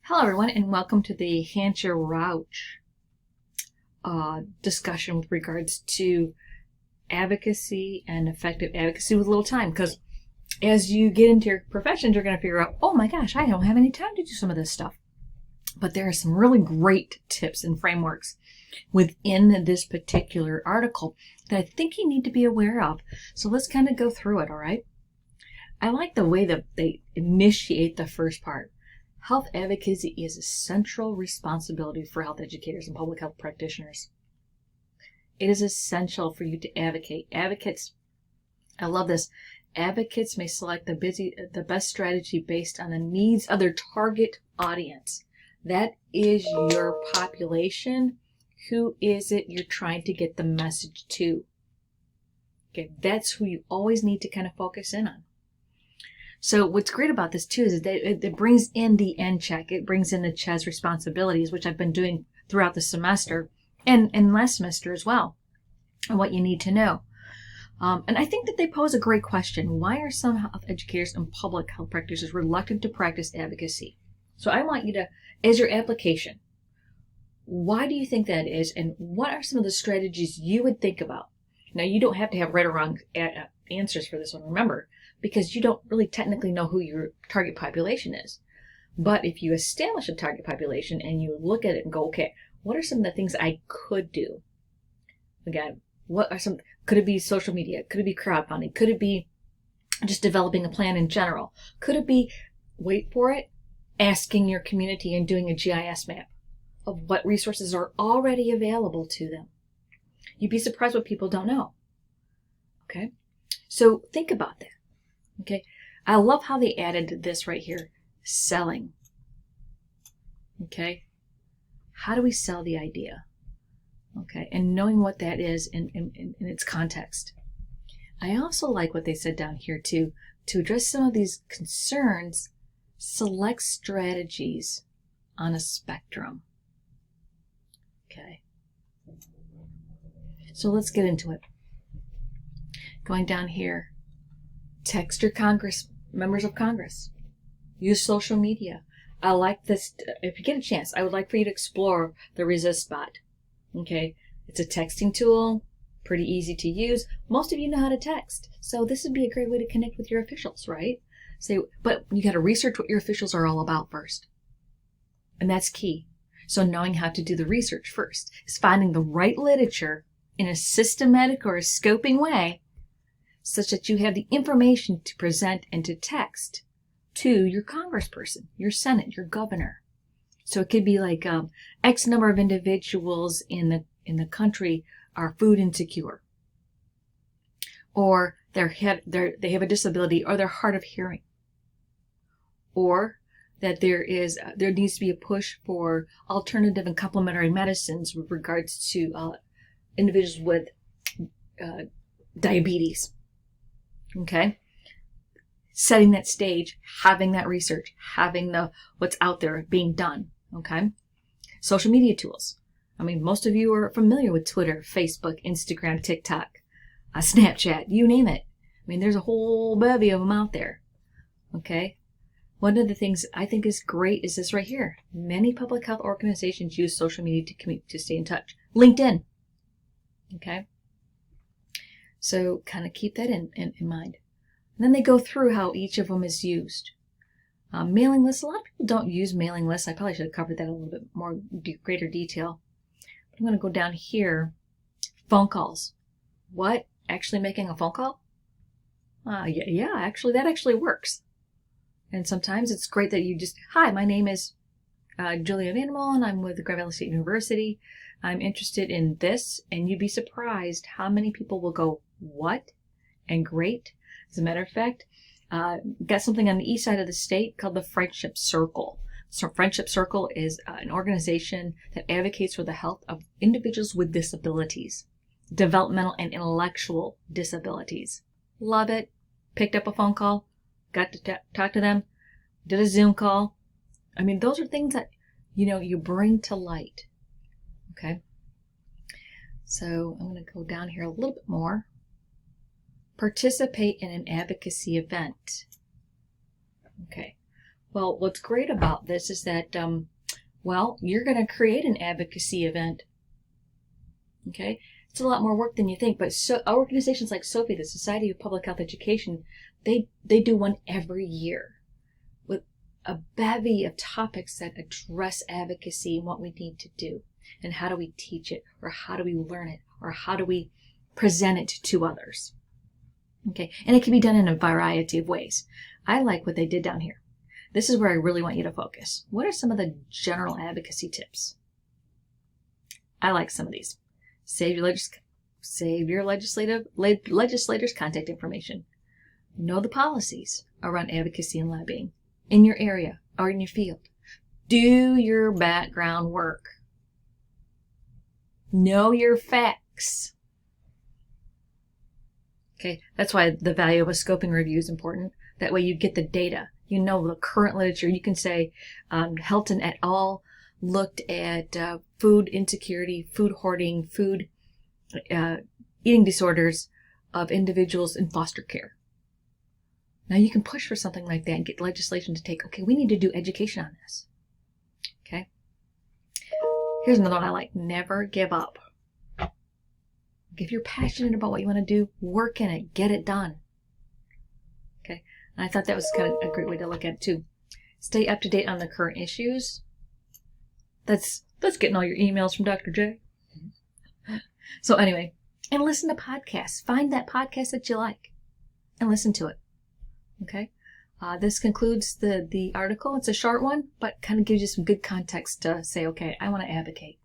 Hello, everyone, and welcome to the Hancher Rauch discussion with regards to advocacy and effective advocacy with little time. Because as you get into your professions, you're going to figure out, oh my gosh, I don't have any time to do some of this stuff. But there are some really great tips and frameworks within this particular article that I think you need to be aware of. So let's kind of go through it, all right? I like the way that they initiate the first part. Health advocacy is a central responsibility for health educators and public health practitioners. It is essential for you to advocate. Advocates, I love this, advocates may select the best strategy based on the needs of their target audience. That is your population. Who is it you're trying to get the message to? Okay, that's who you always need to kind of focus in on. So what's great about this too is that it brings in the end check. It brings in the CHES responsibilities, which I've been doing throughout the semester and last semester as well, and what you need to know. And I think that they pose a great question. Why are some health educators and public health practitioners reluctant to practice advocacy? So I want you to, as your application, why do you think that is, and what are some of the strategies you would think about? Now, you don't have to have right or wrong answers for this one, remember, because you don't really technically know who your target population is. But if you establish a target population and you look at it and go, okay, what are some of the things I could do? Again, could it be social media? Could it be crowdfunding? Could it be just developing a plan in general? Could it be, wait for it, asking your community and doing a GIS map of what resources are already available to them? You'd be surprised what people don't know. Okay? So think about that. Okay? I love how they added this right here. Selling. Okay? How do we sell the idea? Okay? And knowing what that is in its context. I also like what they said down here too. To address some of these concerns, select strategies on a spectrum. Okay? So let's get into it. Going down here, text your members of Congress. Use social media. I like this. If you get a chance, I would like for you to explore the Resist bot. Okay, it's a texting tool, pretty easy to use. Most of you know how to text, so this would be a great way to connect with your officials, right? But you got to research what your officials are all about first, and that's key. So knowing how to do the research first is finding the right literature in a systematic or a scoping way such that you have the information to present and to text to your congressperson, your senate, your governor. So it could be like X number of individuals in the country are food insecure, or they have a disability, or they're hard of hearing, or that there needs to be a push for alternative and complementary medicines with regards to individuals with diabetes. Okay? Setting that stage, having that research, having what's out there being done. Okay? Social media tools. I mean, most of you are familiar with Twitter, Facebook, Instagram, TikTok, Snapchat, you name it. I mean, there's a whole bevy of them out there. Okay? One of the things I think is great is this right here. Many public health organizations use social media to stay in touch. LinkedIn. Okay? So kind of keep that in mind. And then they go through how each of them is used. Mailing lists. A lot of people don't use mailing lists. I probably should have covered that a little bit more greater detail. But I'm going to go down here. Phone calls. What? Actually making a phone call? Yeah, actually, that actually works. And sometimes it's great that you just, hi, my name is Julia Vandermal, and I'm with the Grand Valley State University. I'm interested in this, and you'd be surprised how many people will go, what? And great. As a matter of fact, got something on the east side of the state called the Friendship Circle. So Friendship Circle is an organization that advocates for the health of individuals with disabilities, developmental and intellectual disabilities. Love it. Picked up a phone call, got to talk to them, did a Zoom call. I mean, those are things that, you bring to light. Okay? So I'm going to go down here a little bit more. Participate in an advocacy event. Okay. Well, what's great about this is that, you're going to create an advocacy event. Okay? It's a lot more work than you think, but organizations like SOPI, the Society of Public Health Education, they do one every year with a bevy of topics that address advocacy and what we need to do, and how do we teach it, or how do we learn it, or how do we present it to others. Okay, and it can be done in a variety of ways. I like what they did down here. This is where I really want you to focus. What are some of the general advocacy tips? I like some of these. Save your legislators' contact information. Know the policies around advocacy and lobbying in your area or in your field. Do your background work. Know your facts. Okay, that's why the value of a scoping review is important. That way you get the data. You know the current literature. You can say Helton et al. Looked at food insecurity, food hoarding, food eating disorders of individuals in foster care. Now you can push for something like that and get legislation to take, okay, we need to do education on this. Okay. Here's another one I like. Never give up. If you're passionate about what you want to do, work in it. Get it done. Okay. And I thought that was kind of a great way to look at it too. Stay up to date on the current issues. That's getting all your emails from Dr. J. So anyway, and listen to podcasts. Find that podcast that you like and listen to it. Okay. This concludes the article. It's a short one, but kind of gives you some good context to say, okay, I want to advocate.